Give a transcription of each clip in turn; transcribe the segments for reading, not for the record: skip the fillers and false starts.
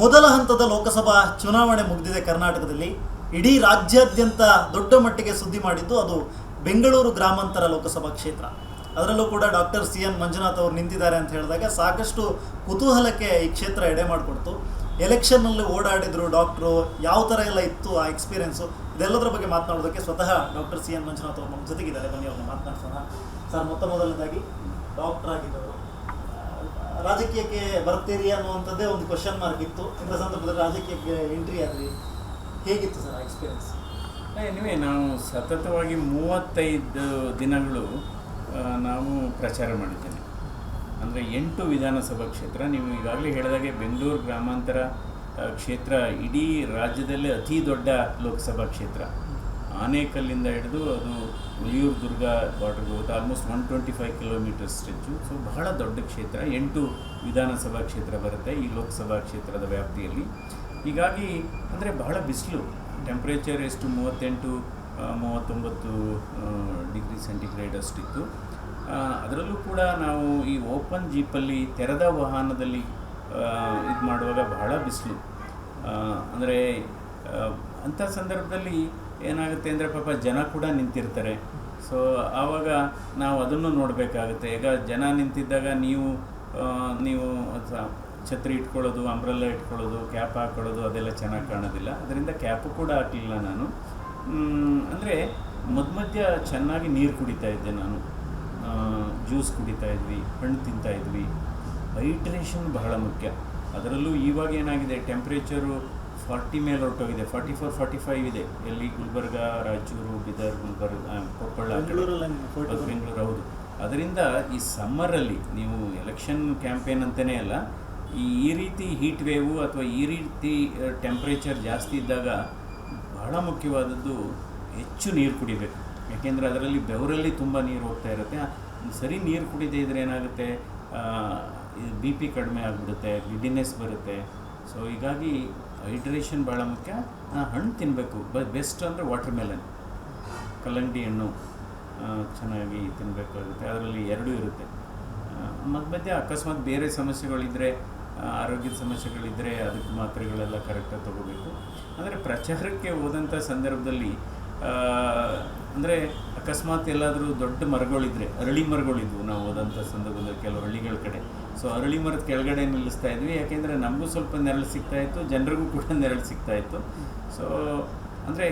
ಮೊದಲ ಹಂತದ ಲೋಕಸಭಾ ಚುನಾವಣೆ ಮುಗಿದಿದೆ ಕರ್ನಾಟಕದಲ್ಲಿ. ಇಡೀ ರಾಜ್ಯಾದ್ಯಂತ ದೊಡ್ಡ ಮಟ್ಟಿಗೆ ಸುದ್ದಿ ಮಾಡಿದ್ದು ಅದು ಬೆಂಗಳೂರು ಗ್ರಾಮಾಂತರ ಲೋಕಸಭಾ ಕ್ಷೇತ್ರ. ಅದರಲ್ಲೂ ಕೂಡ ಡಾಕ್ಟರ್ CN ಮಂಜುನಾಥ್ ಅವರು ನಿಂತಿದ್ದಾರೆ ಅಂತ ಹೇಳಿದಾಗ ಸಾಕಷ್ಟು ಕುತೂಹಲಕ್ಕೆ ಈ ಕ್ಷೇತ್ರ ಎಡೆ ಮಾಡಿಕೊಡ್ತು. ಎಲೆಕ್ಷನ್ನಲ್ಲಿ ಓಡಾಡಿದ್ರು ಡಾಕ್ಟ್ರು, ಯಾವ ಥರ ಎಲ್ಲ ಇತ್ತು ಆ ಎಕ್ಸ್ಪೀರಿಯೆನ್ಸು, ಇದೆಲ್ಲದರ ಬಗ್ಗೆ ಮಾತನಾಡೋದಕ್ಕೆ ಸ್ವತಃ ಡಾಕ್ಟರ್ CN ಮಂಜುನಾಥ್ ಅವರು ನಮ್ಮ ಜೊತೆಗಿದ್ದಾರೆ. ಬನ್ನಿ ಅವ್ರನ್ನ ಮಾತನಾಡ್ಸೋಣ. ಸರ್, ಮೊದಲನೇದಾಗಿ ಡಾಕ್ಟರ್ ಆಗಿದ್ದವರು ರಾಜಕೀಯಕ್ಕೆ ಬರ್ತೀರಿ ಅನ್ನುವಂಥದ್ದೇ ಒಂದು ಕ್ವಶನ್ ಮಾರ್ಕ್ ಇತ್ತು. ಇಂಥ ಸಂದರ್ಭದಲ್ಲಿ ರಾಜಕೀಯಕ್ಕೆ ಎಂಟ್ರಿ ಆದ್ರಿ, ಹೇಗಿತ್ತು ಸರ್ ಆ ಎಕ್ಸ್ಪೀರಿಯನ್ಸ್? ಎನಿವೆ, ನಾವು ಸತತವಾಗಿ 35 ದಿನಗಳು ನಾವು ಪ್ರಚಾರ ಮಾಡಿದ್ದೇನೆ. ಅಂದರೆ 8 ವಿಧಾನಸಭಾ ಕ್ಷೇತ್ರ. ನೀವು ಈಗಾಗಲೇ ಹೇಳಿದಾಗೆ ಬೆಂಗಳೂರು ಗ್ರಾಮಾಂತರ ಕ್ಷೇತ್ರ ಇಡೀ ರಾಜ್ಯದಲ್ಲೇ ಅತಿ ದೊಡ್ಡ ಲೋಕಸಭಾ ಕ್ಷೇತ್ರ. ಆನೇಕಲ್ಲಿಂದ ಹಿಡಿದು ಅದು ಉಳಿಯೂರು ದುರ್ಗ ಬಾರ್ಡರ್ಗೆ ಹೋಗುತ್ತೆ. Almost 125 kilometre stretch. ಸೊ ಬಹಳ ದೊಡ್ಡ ಕ್ಷೇತ್ರ. 8 ವಿಧಾನಸಭಾ ಕ್ಷೇತ್ರ ಬರುತ್ತೆ ಈ ಲೋಕಸಭಾ ಕ್ಷೇತ್ರದ ವ್ಯಾಪ್ತಿಯಲ್ಲಿ. ಹೀಗಾಗಿ ಅಂದರೆ ಬಹಳ ಬಿಸಿಲು, ಟೆಂಪ್ರೇಚರ್ ಎಷ್ಟು 38-39 ಡಿಗ್ರಿ ಸೆಂಟಿಗ್ರೇಡ್ ಅಷ್ಟಿತ್ತು. ಅದರಲ್ಲೂ ಕೂಡ ನಾವು ಈ ಓಪನ್ ಜೀಪಲ್ಲಿ ತೆರೆದ ವಾಹನದಲ್ಲಿ ಇದು ಮಾಡುವಾಗ ಬಹಳ ಬಿಸಿಲು. ಅಂದರೆ ಅಂಥ ಸಂದರ್ಭದಲ್ಲಿ ಏನಾಗುತ್ತೆ ಅಂದರೆ ಪಾಪ ಜನ ಕೂಡ ನಿಂತಿರ್ತಾರೆ. ಸೊ ಆವಾಗ ನಾವು ಅದನ್ನು ನೋಡಬೇಕಾಗುತ್ತೆ. ಈಗ ಜನ ನಿಂತಿದ್ದಾಗ ನೀವು ಛತ್ರಿ ಇಟ್ಕೊಳ್ಳೋದು, ಅಂಬ್ರೆಲ್ಲ ಇಟ್ಕೊಳ್ಳೋದು, ಕ್ಯಾಪ್ ಹಾಕ್ಕೊಳ್ಳೋದು ಅದೆಲ್ಲ ಚೆನ್ನಾಗಿ ಕಾಣೋದಿಲ್ಲ. ಅದರಿಂದ ಕ್ಯಾಪು ಕೂಡ ಹಾಕಲಿಲ್ಲ ನಾನು. ಅಂದರೆ ಮಧ್ಯ ಚೆನ್ನಾಗಿ ನೀರು ಕುಡಿತಾ ಇದ್ದೆ ನಾನು. ಜ್ಯೂಸ್ ಕುಡಿತಾ ಇದ್ವಿ, ಹಣ್ಣು ತಿಂತಾಯಿದ್ವಿ. ಹೈಡ್ರೇಷನ್ ಬಹಳ ಮುಖ್ಯ. ಅದರಲ್ಲೂ ಇವಾಗ ಏನಾಗಿದೆ, ಟೆಂಪ್ರೇಚರು 40 ಮೇಲೆ ಹೊರಟೋಗಿದೆ. 44-45 ಇದೆ. ಎಲ್ಲಿ ಗುಲ್ಬರ್ಗ, ರಾಯಚೂರು, ಬೀದರ್, ಗುಲ್ಬರ್ಗ, ಕೊಪ್ಪಳ, ಬೆಂಗಳೂರು. ಹೌದು. ಅದರಿಂದ ಈ ಸಮ್ಮರಲ್ಲಿ ನೀವು ಎಲೆಕ್ಷನ್ ಕ್ಯಾಂಪೇನ್ ಅಂತಲೇ ಅಲ್ಲ, ಈ ರೀತಿ ಹೀಟ್ ವೇವು ಅಥವಾ ಈ ರೀತಿ ಟೆಂಪ್ರೇಚರ್ ಜಾಸ್ತಿ ಇದ್ದಾಗ ಬಹಳ ಮುಖ್ಯವಾದದ್ದು ಹೆಚ್ಚು ನೀರು ಕುಡಿಬೇಕು. ಯಾಕೆಂದರೆ ಅದರಲ್ಲಿ ಬೆವರಲ್ಲಿ ತುಂಬ ನೀರು ಹೋಗ್ತಾ ಇರುತ್ತೆ. ಸರಿ ನೀರು ಕುಡಿದೇ ಇದ್ದರೆ ಏನಾಗುತ್ತೆ, BP ಕಡಿಮೆ ಆಗಿಬಿಡುತ್ತೆ, ಗಿಡ್ಡಿನೆಸ್ ಬರುತ್ತೆ. ಸೊ ಹೀಗಾಗಿ ಹೈಡ್ರೇಷನ್ ಭಾಳ ಮುಖ್ಯ. ಹಣ್ಣು ತಿನ್ನಬೇಕು. ಬೆಸ್ಟ್ ಅಂದರೆ ವಾಟರ್ ಮೆಲನ್, ಕಲ್ಲಂಗಡಿ ಹಣ್ಣು ಚೆನ್ನಾಗಿ ತಿನ್ನಬೇಕಾಗುತ್ತೆ. ಅದರಲ್ಲಿ 2 ಇರುತ್ತೆ. ಮಧ್ಯ ಅಕಸ್ಮಾತ್ ಬೇರೆ ಸಮಸ್ಯೆಗಳಿದ್ದರೆ, ಆರೋಗ್ಯದ ಸಮಸ್ಯೆಗಳಿದ್ದರೆ ಅದಕ್ಕೆ ಮಾತ್ರೆಗಳೆಲ್ಲ ಕರೆಕ್ಟಾಗಿ ತೊಗೋಬೇಕು. ಅಂದರೆ ಪ್ರಚಾರಕ್ಕೆ ಹೋದಂಥ ಸಂದರ್ಭದಲ್ಲಿ ಅಂದರೆ ಅಕಸ್ಮಾತ್ ಎಲ್ಲಾದರೂ ದೊಡ್ಡ ಮರಗಳಿದ್ದರೆ, ಅರಳಿ ಮರಗಳಿದ್ವು ನಾವು ಹೋದಂಥ ಸಂದರ್ಭದಲ್ಲಿ ಕೆಲವು ಹಳ್ಳಿಗಳ ಕಡೆ. ಸೊ ಅರಳಿ ಮರದ ಕೆಳಗಡೆ ನಿಲ್ಲಿಸ್ತಾ ಇದ್ವಿ. ಯಾಕೆಂದರೆ ನಮಗೂ ಸ್ವಲ್ಪ ನೆರಳು ಸಿಗ್ತಾಯಿತ್ತು, ಜನರಿಗೂ ಕೂಡ ನೆರಳು ಸಿಗ್ತಾಯಿತ್ತು. ಸೊ ಅಂದರೆ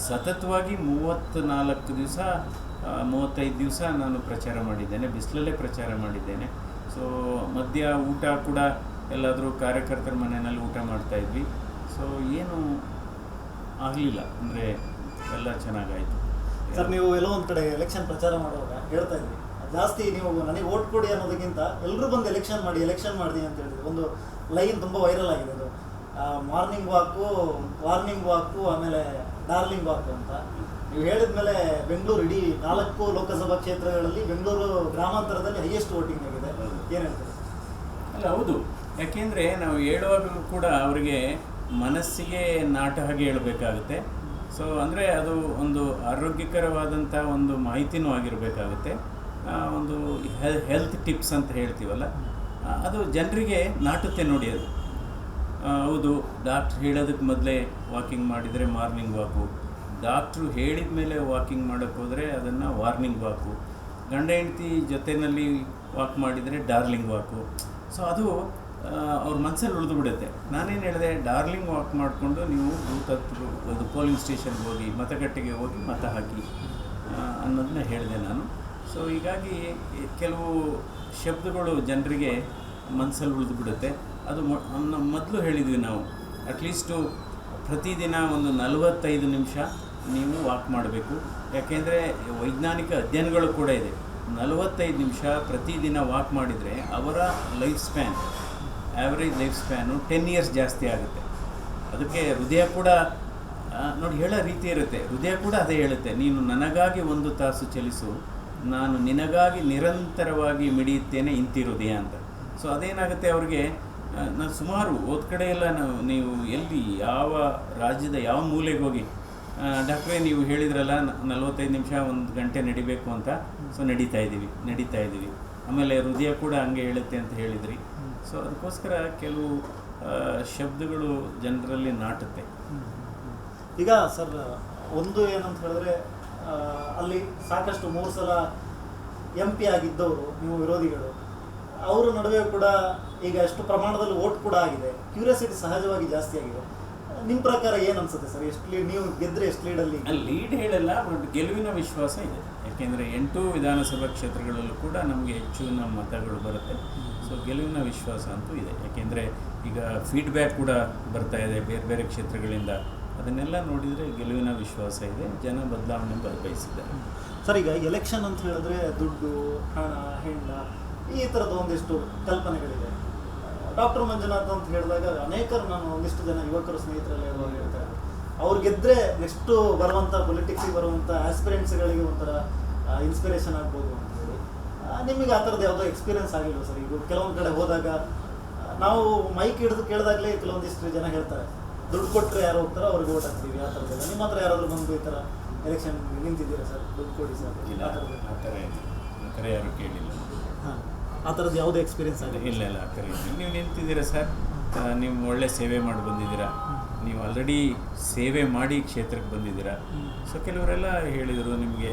ಸತತವಾಗಿ 34 ದಿವಸ 35 ದಿವಸ ನಾನು ಪ್ರಚಾರ ಮಾಡಿದ್ದೇನೆ. ಬಿಸಿಲಲ್ಲೇ ಪ್ರಚಾರ ಮಾಡಿದ್ದೇನೆ. ಸೊ ಮಧ್ಯ ಊಟ ಕೂಡ ಎಲ್ಲಾದರೂ ಕಾರ್ಯಕರ್ತರ ಮನೆಯಲ್ಲಿ ಊಟ ಮಾಡ್ತಾಯಿದ್ವಿ. ಸೊ ಏನು ಆಗಲಿಲ್ಲ, ಅಂದರೆ ಎಲ್ಲ ಚೆನ್ನಾಗಾಯಿತು. ಸರ್, ನೀವು ಎಲ್ಲೋ ಒಂದು ಕಡೆ ಎಲೆಕ್ಷನ್ ಪ್ರಚಾರ ಮಾಡುವಾಗ ಹೇಳ್ತಾ ಇದ್ವಿ, ಜಾಸ್ತಿ ನೀವು ನನಗೆ ಓಟ್ ಕೊಡಿ ಅನ್ನೋದಕ್ಕಿಂತ ಎಲ್ಲರೂ ಬಂದು ಎಲೆಕ್ಷನ್ ಮಾಡಿ ಅಂತ ಹೇಳಿದ್ರು. ಒಂದು ಲೈನ್ ತುಂಬ ವೈರಲ್ ಆಗಿದೆ. ಅದು ಮಾರ್ನಿಂಗ್ ವಾಕು ಆಮೇಲೆ ಡಾರ್ಲಿಂಗ್ ವಾಕು ಅಂತ ನೀವು ಹೇಳಿದ ಮೇಲೆ ಬೆಂಗಳೂರು ಇಡೀ 4 ಲೋಕಸಭಾ ಕ್ಷೇತ್ರಗಳಲ್ಲಿ ಬೆಂಗಳೂರು ಗ್ರಾಮಾಂತರದಲ್ಲಿ ಹೈಯೆಸ್ಟ್ ವೋಟಿಂಗ್ ಆಗಿದೆ. ಏನು ಹೇಳ್ತೀರಿ? ಅಲ್ಲ, ಹೌದು. ಯಾಕೆಂದರೆ ನಾವು ಹೇಳುವಾಗಲೂ ಕೂಡ ಅವರಿಗೆ ಮನಸ್ಸಿಗೆ ನಾಟ ಹಾಗೆ ಹೇಳಬೇಕಾಗುತ್ತೆ. ಸೊ ಅಂದರೆ ಅದು ಒಂದು ಆರೋಗ್ಯಕರವಾದಂಥ ಒಂದು ಮಾಹಿತಿನೂ ಆಗಿರಬೇಕಾಗುತ್ತೆ. ಒಂದು ಹೆಲ್ತ್ ಟಿಪ್ಸ್ ಅಂತ ಹೇಳ್ತೀವಲ್ಲ, ಅದು ಜನರಿಗೆ ನಾಟುತ್ತೆ ನೋಡಿ. ಅದು ಹೌದು, ಡಾಕ್ಟ್ರು ಹೇಳೋದಕ್ಕೆ ಮೊದಲೇ ವಾಕಿಂಗ್ ಮಾಡಿದರೆ ಮಾರ್ನಿಂಗ್ ವಾಕು, ಡಾಕ್ಟ್ರು ಹೇಳಿದ ಮೇಲೆ ವಾಕಿಂಗ್ ಮಾಡೋಕ್ಕೆ ಹೋದರೆ ಅದನ್ನು ವಾರ್ನಿಂಗ್ ವಾಕು, ಗಂಡ ಹೆಂಡತಿ ಜೊತೆಯಲ್ಲಿ ವಾಕ್ ಮಾಡಿದರೆ ಡಾರ್ಲಿಂಗ್ ವಾಕು. ಸೊ ಅದು ಅವ್ರ ಮನಸ್ಸಲ್ಲಿ ಉಳಿದು ಬಿಡುತ್ತೆ. ನಾನೇನು ಹೇಳಿದೆ, ಡಾರ್ಲಿಂಗ್ ವಾಕ್ ಮಾಡಿಕೊಂಡು ನೀವು ಅದು ಪೋಲಿಂಗ್ ಸ್ಟೇಷನ್ಗೆ ಹೋಗಿ, ಮತಗಟ್ಟೆಗೆ ಹೋಗಿ ಮತ ಹಾಕಿ ಅನ್ನೋದನ್ನ ಹೇಳಿದೆ ನಾನು. ಸೊ ಹೀಗಾಗಿ ಕೆಲವು ಶಬ್ದಗಳು ಜನರಿಗೆ ಮನಸ್ಸಲ್ಲಿ ಉಳಿದು ಬಿಡುತ್ತೆ. ಅದು ಮೊದಲು ಹೇಳಿದ್ವಿ ನಾವು, ಅಟ್ಲೀಸ್ಟು ಪ್ರತಿದಿನ ಒಂದು 45 ನಿಮಿಷ ನೀವು ವಾಕ್ ಮಾಡಬೇಕು. ಯಾಕೆಂದರೆ ವೈಜ್ಞಾನಿಕ ಅಧ್ಯಯನಗಳು ಕೂಡ ಇದೆ. 45 ನಿಮಿಷ ಪ್ರತಿದಿನ ವಾಕ್ ಮಾಡಿದರೆ ಅವರ life span, average life span 10 years ಜಾಸ್ತಿ ಆಗುತ್ತೆ. ಅದಕ್ಕೆ ಹೃದಯ ಕೂಡ ನೋಡಿ ಹೇಳೋ ರೀತಿ ಇರುತ್ತೆ. ಹೃದಯ ಕೂಡ ಅದೇ ಹೇಳುತ್ತೆ, ನೀನು ನನಗಾಗಿ 1 ತಾಸು ಚಲಿಸು, ನಾನು ನಿನಗಾಗಿ ನಿರಂತರವಾಗಿ ಮಿಡಿಯುತ್ತೇನೆ ಇಂತಿ ಹೃದಯ ಅಂತ. ಸೊ ಅದೇನಾಗುತ್ತೆ ಅವ್ರಿಗೆ. ನಾನು ಸುಮಾರು ಹೋದ ಕಡೆ ಎಲ್ಲ ನೀವು ಎಲ್ಲಿ ಯಾವ ರಾಜ್ಯದ ಯಾವ ಮೂಲೆಗೆ ಹೋಗಿ, ಡಾಕ್ಟ್ರೇ ನೀವು ಹೇಳಿದ್ರಲ್ಲ 45 ನಿಮಿಷ 1 ಗಂಟೆ ನಡಿಬೇಕು ಅಂತ. ಸೊ ನಡೀತಾ ಇದ್ದೀವಿ. ಆಮೇಲೆ ಹೃದಯ ಕೂಡ ಹಂಗೆ ಹೇಳುತ್ತೆ ಅಂತ ಹೇಳಿದ್ರಿ. ಸೊ ಅದಕ್ಕೋಸ್ಕರ ಕೆಲವು ಶಬ್ದಗಳು ಜನರಲ್ಲಿ ನಾಟುತ್ತೆ. ಈಗ ಸರ್ ಒಂದು ಏನಂತ ಹೇಳಿದ್ರೆ ಅಲ್ಲಿ ಸಾಕಷ್ಟು 3 ಸಲ MP ಆಗಿದ್ದವರು ನೀವು ವಿರೋಧಿಗಳು, ಅವರ ನಡುವೆ ಕೂಡ ಈಗ ಎಷ್ಟು ಪ್ರಮಾಣದಲ್ಲಿ ವೋಟ್ ಕೂಡ ಆಗಿದೆ, ಕ್ಯೂರಿಯಾಸಿಟಿ ಸಹಜವಾಗಿ ಜಾಸ್ತಿ ಆಗಿದೆ. ನಿಮ್ಮ ಪ್ರಕಾರ ಏನು ಅನ್ಸುತ್ತೆ ಸರ್, ಎಷ್ಟು ಲೀಡ್ ನೀವು ಗೆದ್ದರೆ ಎಷ್ಟು ಲೀಡಲ್ಲಿ? ಲೀಡ್ ಹೇಳಲ್ಲ, ಬಟ್ ಗೆಲುವಿನ ವಿಶ್ವಾಸ ಇದೆ. ಯಾಕೆಂದರೆ 8 ವಿಧಾನಸಭಾ ಕ್ಷೇತ್ರಗಳಲ್ಲೂ ಕೂಡ ನಮಗೆ ಹೆಚ್ಚು ನಮ್ಮ ಮತಗಳು ಬರುತ್ತೆ. ಸೊ ಗೆಲುವಿನ ವಿಶ್ವಾಸ ಅಂತೂ ಇದೆ. ಯಾಕೆಂದರೆ ಈಗ ಫೀಡ್ಬ್ಯಾಕ್ ಕೂಡ ಬರ್ತಾ ಇದೆ ಬೇರೆ ಬೇರೆ ಕ್ಷೇತ್ರಗಳಿಂದ. ಅದನ್ನೆಲ್ಲ ನೋಡಿದರೆ ಗೆಲುವಿನ ವಿಶ್ವಾಸ ಇದೆ. ಜನ ಬದಲಾವಣೆ ಬಯಸಿದ್ದಾರೆ. ಸರ್ ಈಗ ಎಲೆಕ್ಷನ್ ಅಂತ ಹೇಳಿದ್ರೆ ದುಡ್ಡು, ಹಣ, ಹೆಣ್ಣ, ಈ ಥರದ ಒಂದಿಷ್ಟು ಕಲ್ಪನೆಗಳಿದೆ. ಡಾಕ್ಟರ್ ಮಂಜುನಾಥ್ ಅಂತ ಹೇಳಿದಾಗ ಅನೇಕರು, ನಾನು ಒಂದಿಷ್ಟು ಜನ ಯುವಕರು ಸ್ನೇಹಿತರೆಲ್ಲ ಹೇಳ್ತಾರೆ, ಅವ್ರು ಗೆದ್ದರೆ ನೆಕ್ಸ್ಟು ಬರುವಂಥ ಪೊಲಿಟಿಕ್ಸಿಗೆ ಬರುವಂಥ ಆಸ್ಪಿರೆಂಟ್ಸ್ಗಳಿಗೆ ಒಂಥರ ಇನ್ಸ್ಪಿರೇಷನ್ ಆಗ್ಬೋದು ಅಂತ ಹೇಳಿ. ನಿಮಗೆ ಆ ಥರದ್ದು ಯಾವುದೋ ಎಕ್ಸ್ಪೀರಿಯನ್ಸ್ ಆಗಿಲ್ಲ ಸರ್? ಈಗ ಕೆಲವೊಂದು ಕಡೆ ಹೋದಾಗ ನಾವು ಮೈಕ್ ಹಿಡಿದು ಕೇಳಿದಾಗಲೇ ಕೆಲವೊಂದಿಷ್ಟು ಜನ ಹೇಳ್ತಾರೆ, ದುಡ್ಡು ಕೊಟ್ಟರೆ ಯಾರು ಹೋಗ್ತಾರೋ ಅವ್ರಿಗೆ ಓಟ್ ಹಾಕ್ತೀವಿ, ಆ ಥರದ್ದೆಲ್ಲ. ನಿಮ್ಮ ಹತ್ರ ಯಾರಾದರೂ ಬಂದು ಈ ಥರ ಎಲೆಕ್ಷನ್ ನಿಂತಿದ್ದೀರಾ ಸರ್, ದುಡ್ಡು ಕೊಡಿ ಸರ್, ಆ ಥರ ಯಾರು ಕೇಳಿಲ್ಲ. ಹಾಂ, ಆ ಥರದ್ದು ಯಾವುದೇ ಎಕ್ಸ್ಪೀರಿಯನ್ಸ್ ಆಗಿದೆ? ಇಲ್ಲ ಆ ಥರ ಇಲ್ಲ. ನೀವು ನಿಂತಿದ್ದೀರಾ ಸರ್, ನೀವು ಒಳ್ಳೆ ಸೇವೆ ಮಾಡಿ ಬಂದಿದ್ದೀರಾ, ನೀವು ಆಲ್ರೆಡಿ ಸೇವೆ ಮಾಡಿ ಕ್ಷೇತ್ರಕ್ಕೆ ಬಂದಿದ್ದೀರಾ. ಸೊ ಕೆಲವರೆಲ್ಲ ಹೇಳಿದರು, ನಿಮಗೆ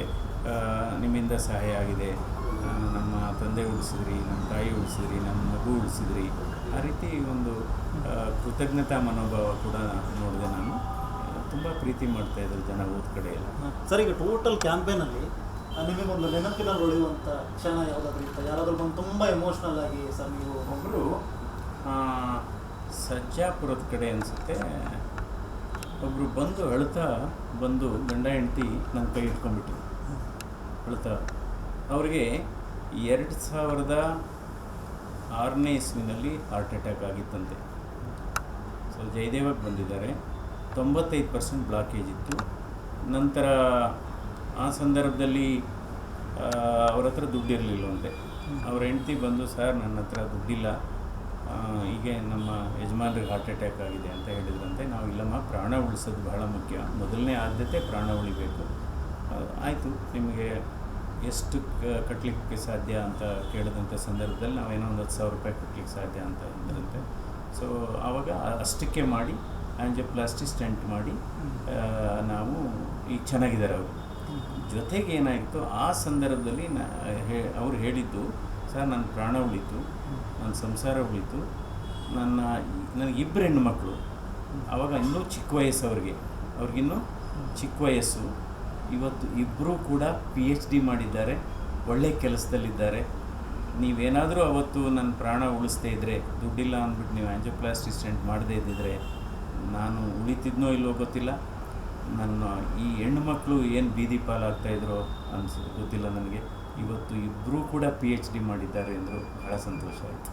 ನಿಮ್ಮಿಂದ ಸಹಾಯ ಆಗಿದೆ, ನಮ್ಮ ತಂದೆ ಉಳಿಸಿದ್ರಿ, ನಮ್ಮ ತಾಯಿ ಉಳಿಸಿದ್ರಿ, ನಮ್ಮ ಮಗು ಉಳಿಸಿದ್ರಿ. ಆ ರೀತಿ ಒಂದು ಕೃತಜ್ಞತಾ ಮನೋಭಾವ ಕೂಡ ನೋಡಿದೆ ನಾನು. ತುಂಬ ಪ್ರೀತಿ ಮಾಡ್ತಾಯಿದ್ರು ಜನ ಓದ್ ಕಡೆ ಎಲ್ಲ. ಸರ್ ಈಗ ಟೋಟಲ್ ಕ್ಯಾಂಪೇನಲ್ಲಿ ನಿಮಗೊಂದು ನೆನಪಿನಲ್ಲಿ ಉಳಿಯುವಂಥ ಕ್ಷಣ ಯಾವುದಾದ್ರೂ ಇತ್ತು? ಯಾರಾದರೂ ಬಂದು ತುಂಬ ಎಮೋಷ್ನಲ್ ಆಗಿ ಸರ್ ನೀವು? ಒಬ್ಬರು ಸಜ್ಜಾಪುರದ ಕಡೆ ಅನಿಸುತ್ತೆ, ಒಬ್ಬರು ಅಳ್ತಾ ಬಂದು ಗಂಡ ಹೆಂಡತಿ ನನ್ನ ಕೈ ಇಟ್ಕೊಂಡ್ಬಿಟ್ರು ಅಳ್ತಾ. ಅವ್ರಿಗೆ 2006ನೇ ಇಸ್ವಿನಲ್ಲಿ ಹಾರ್ಟ್ ಅಟ್ಯಾಕ್ ಆಗಿತ್ತಂತೆ. ಸೊ ಜಯದೇವಕ್ಕೆ ಬಂದಿದ್ದಾರೆ. 95% ಬ್ಲಾಕೇಜ್ ಇತ್ತು. ನಂತರ ಆ ಸಂದರ್ಭದಲ್ಲಿ ಅವ್ರ ಹತ್ರ ದುಡ್ಡಿರಲಿಲ್ಲವಂತೆ. ಅವ್ರ ಹೆಂಡ್ತಿ ಬಂದು, ಸರ್ ನನ್ನ ಹತ್ರ ದುಡ್ಡಿಲ್ಲ, ಹೀಗೆ ನಮ್ಮ ಯಜಮಾನ್ರಿಗೆ ಹಾರ್ಟ್ ಅಟ್ಯಾಕ್ ಆಗಿದೆ ಅಂತ ಹೇಳಿದ್ರಂತೆ. ನಾವು ಇಲ್ಲಮ್ಮ, ಪ್ರಾಣ ಉಳಿಸೋದು ಬಹಳ ಮುಖ್ಯ, ಮೊದಲನೇ ಆದ್ಯತೆ ಪ್ರಾಣ ಉಳಿಬೇಕು. ಆಯಿತು, ನಿಮಗೆ ಎಷ್ಟು ಕಟ್ಟಲಿಕ್ಕೆ ಸಾಧ್ಯ ಅಂತ ಕೇಳಿದಂಥ ಸಂದರ್ಭದಲ್ಲಿ ನಾವೇನೋ ಒಂದು 10,000 ರೂಪಾಯಿ ಕಟ್ಟಲಿಕ್ಕೆ ಸಾಧ್ಯ ಅಂತ ಅಂದ್ರಂತೆ. ಸೊ ಆವಾಗ ಅಷ್ಟಕ್ಕೆ ಮಾಡಿ ಆಂಜಿಯೋಪ್ಲಾಸ್ಟಿ ಸ್ಟೆಂಟ್ ಮಾಡಿ ನಾವು ಈಗ ಚೆನ್ನಾಗಿದ್ದಾರೆ ಅವರು. ಜೊತೆಗೆ ಏನಾಯಿತು, ಆ ಸಂದರ್ಭದಲ್ಲಿ ಅವ್ರು ಹೇಳಿದ್ದು, ಸರ್ ನನ್ನ ಪ್ರಾಣ ಉಳಿತು, ನನ್ನ ಸಂಸಾರ ಉಳಿತು, ನನಗೆ 2 ಹೆಣ್ಣು ಮಕ್ಕಳು, ಆವಾಗ ಇನ್ನೂ ಚಿಕ್ಕ ವಯಸ್ಸು ಅವ್ರಿಗಿನ್ನೂ ಚಿಕ್ಕ ವಯಸ್ಸು. ಇವತ್ತು 2 ಕೂಡ PhD ಮಾಡಿದ್ದಾರೆ, ಒಳ್ಳೆ ಕೆಲಸದಲ್ಲಿದ್ದಾರೆ. ನೀವೇನಾದರೂ ಅವತ್ತು ನನ್ನ ಪ್ರಾಣ ಉಳಿಸ್ದೇ ಇದ್ದರೆ, ದುಡ್ಡಿಲ್ಲ ಅಂದ್ಬಿಟ್ಟು ನೀವು ಆಂಜಿಯೋಪ್ಲಾಸ್ಟಿ ಸ್ಟೆಂಟ್ ಮಾಡದೇ ಇದ್ದಿದ್ರೆ ನಾನು ಉಳಿತಿದ್ನೋ ಇಲ್ಲವೋ ಗೊತ್ತಿಲ್ಲ. ನನ್ನ ಈ ಹೆಣ್ಣು ಮಕ್ಕಳು ಏನು ಬೀದಿ ಪಾಲಾಗ್ತಾಯಿದ್ರೋ ಗೊತ್ತಿಲ್ಲ ನನಗೆ. ಇವತ್ತು 2 ಕೂಡ PhD ಮಾಡಿದ್ದಾರೆ ಅಂದರು. ಬಹಳ ಸಂತೋಷ ಆಯಿತು.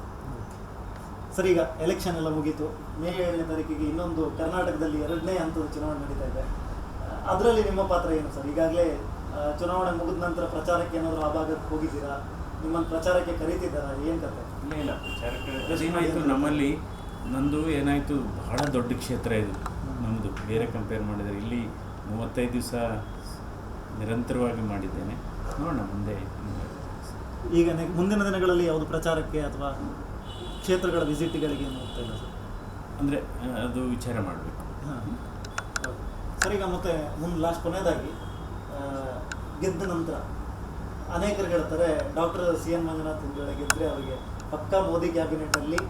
ಸರ್ ಈಗ ಎಲೆಕ್ಷನ್ ಎಲ್ಲ ಮುಗೀತು. ಮೇ 7ನೇ ತಾರೀಕಿಗೆ ಇನ್ನೊಂದು ಕರ್ನಾಟಕದಲ್ಲಿ 2ನೇ ಹಂತದ ಚುನಾವಣೆ ನಡೀತಾ ಇದೆ. ಅದರಲ್ಲಿ ನಿಮ್ಮ ಪಾತ್ರ ಏನು ಸರ್? ಈಗಾಗಲೇ ಚುನಾವಣೆ ಮುಗಿದ ನಂತರ ಪ್ರಚಾರಕ್ಕೆ ಏನಾದರೂ ಆ ಭಾಗಕ್ಕೆ ಹೋಗಿದ್ದೀರಾ? ನಿಮ್ಮನ್ನು ಪ್ರಚಾರಕ್ಕೆ ಕರೀತಿದ್ದಾರಾ? ಏನು ಕತೆ? ಇಲ್ಲ ಪ್ರಚಾರಕ್ಕೆ ಅದೇನಾಯಿತು, ನಮ್ಮಲ್ಲಿ ನಂದು ಏನಾಯಿತು, ಬಹಳ ದೊಡ್ಡ ಕ್ಷೇತ್ರ ಇದು ನಮ್ಮದು. ಬೇರೆ ಕಂಪೇರ್ ಮಾಡಿದರೆ ಇಲ್ಲಿ 35 ದಿವಸ ನಿರಂತರವಾಗಿ ಮಾಡಿದ್ದೇನೆ. ನೋಡೋಣ ಮುಂದೆ. ಈಗ ಮುಂದಿನ ದಿನಗಳಲ್ಲಿ ಯಾವುದು ಪ್ರಚಾರಕ್ಕೆ ಅಥವಾ ಕ್ಷೇತ್ರಗಳ ವಿಸಿಟ್ಗಳಿಗೆ ಏನು ಹೋಗ್ತಾ ಇಲ್ಲ ಸರ್? ಅಂದರೆ ಅದು ವಿಚಾರ ಮಾಡಬೇಕು. ಹಾಂ ಸರ್, ಈಗ ಮತ್ತೆ ಲಾಸ್ಟ್ ಕೊನೆಯದಾಗಿ ಗೆದ್ದ ನಂತರ ಅನೇಕರು ಹೇಳ್ತಾರೆ, ಡಾಕ್ಟರ್ CN ಮಂಜುನಾಥ್ ಒಂದು ವೇಳೆ ಗೆದ್ದರೆ ಅವರಿಗೆ ಪಕ್ಕಾ ಮೋದಿ ಕ್ಯಾಬಿನೆಟಲ್ಲಿ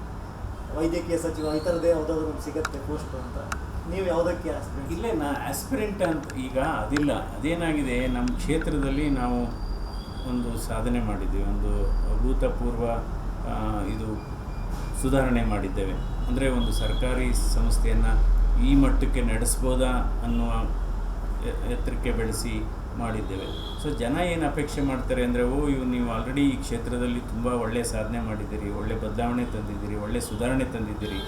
ವೈದ್ಯಕೀಯ ಸಚಿವ ಈ ಥರದೇ ಯಾವುದಾದ್ರೂ ಒಂದು ಸಿಗುತ್ತೆ ಪೋಸ್ಟ್ ಅಂತ. ನೀವು ಯಾವುದಕ್ಕೆ ಆಸ್ಪಿರೆಂಟ್? ಇಲ್ಲೇ ಆಸ್ಪಿರೆಂಟ್ ಅಂತ ಈಗ ಅದಿಲ್ಲ. ಅದೇನಾಗಿದೆ, ನಮ್ಮ ಕ್ಷೇತ್ರದಲ್ಲಿ ನಾವು ಒಂದು ಸಾಧನೆ ಮಾಡಿದ್ದೀವಿ, ಒಂದು ಅಭೂತಪೂರ್ವ ಇದು ಸುಧಾರಣೆ ಮಾಡಿದ್ದೇವೆ. ಅಂದರೆ ಒಂದು ಸರ್ಕಾರಿ ಸಂಸ್ಥೆಯನ್ನು ಈ ಮಟ್ಟಕ್ಕೆ ನಡೆಸ್ಬೋದಾ ಅನ್ನುವ ಎತ್ತರಕ್ಕೆ ಬೆಳೆಸಿ ಮಾಡಿದ್ದೇವೆ. ಸೊ ಜನ ಏನು ಅಪೇಕ್ಷೆ ಮಾಡ್ತಾರೆ ಅಂದರೆ, ನೀವು ಆಲ್ರೆಡಿ ಈ ಕ್ಷೇತ್ರದಲ್ಲಿ ತುಂಬ ಒಳ್ಳೆಯ ಸಾಧನೆ ಮಾಡಿದ್ದೀರಿ, ಒಳ್ಳೆ ಬದಲಾವಣೆ ತಂದಿದ್ದೀರಿ, ಒಳ್ಳೆ ಸುಧಾರಣೆ ತಂದಿದ್ದೀರಿ,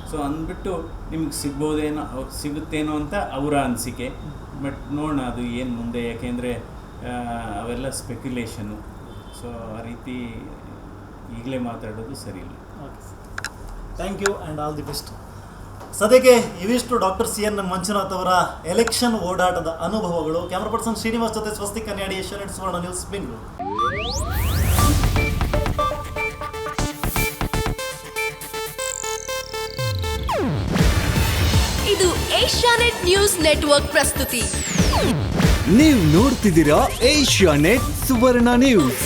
ಸೊ ಅಂದ್ಬಿಟ್ಟು ನಿಮ್ಗೆ ಸಿಗ್ಬೋದೇನೋ, ಸಿಗುತ್ತೇನೋ ಅಂತ ಅವರ ಅನಿಸಿಕೆ. ಬಟ್ ನೋಡೋಣ ಅದು ಏನು ಮುಂದೆ, ಯಾಕೆಂದರೆ ಅವೆಲ್ಲ ಸ್ಪೆಕ್ಯುಲೇಷನ್ನು. ಸೊ ಆ ರೀತಿ ಈಗಲೇ ಮಾತಾಡೋದು ಸರಿ ಇಲ್ಲ. Okay, thank you and all the best. ಸದ್ಯಕ್ಕೆ ಇವಿಷ್ಟು ಡಾಕ್ಟರ್ CN ಮಂಜುನಾಥ್ ಅವರ ಎಲೆಕ್ಷನ್ ಓಡಾಟದ ಅನುಭವಗಳು. ಕ್ಯಾಮರಾ ಪರ್ಸನ್ ಶ್ರೀನಿವಾಸ್ ಜೊತೆ ಸ್ವಸ್ತಿಕ್ ಕನ್ಯಾಡಿ, ಏಷ್ಯಾನೆಟ್ ಸುವರ್ಣ ನ್ಯೂಸ್, ಬೆಂಗಳೂರು. ಇದು ಏಷ್ಯಾನೆಟ್ ನ್ಯೂಸ್ ನೆಟ್ವರ್ಕ್ ಪ್ರಸ್ತುತಿ. ನೀವು ನೋಡ್ತಿದ್ದೀರಾ ಏಷ್ಯಾನೆಟ್ ಸುವರ್ಣ ನ್ಯೂಸ್.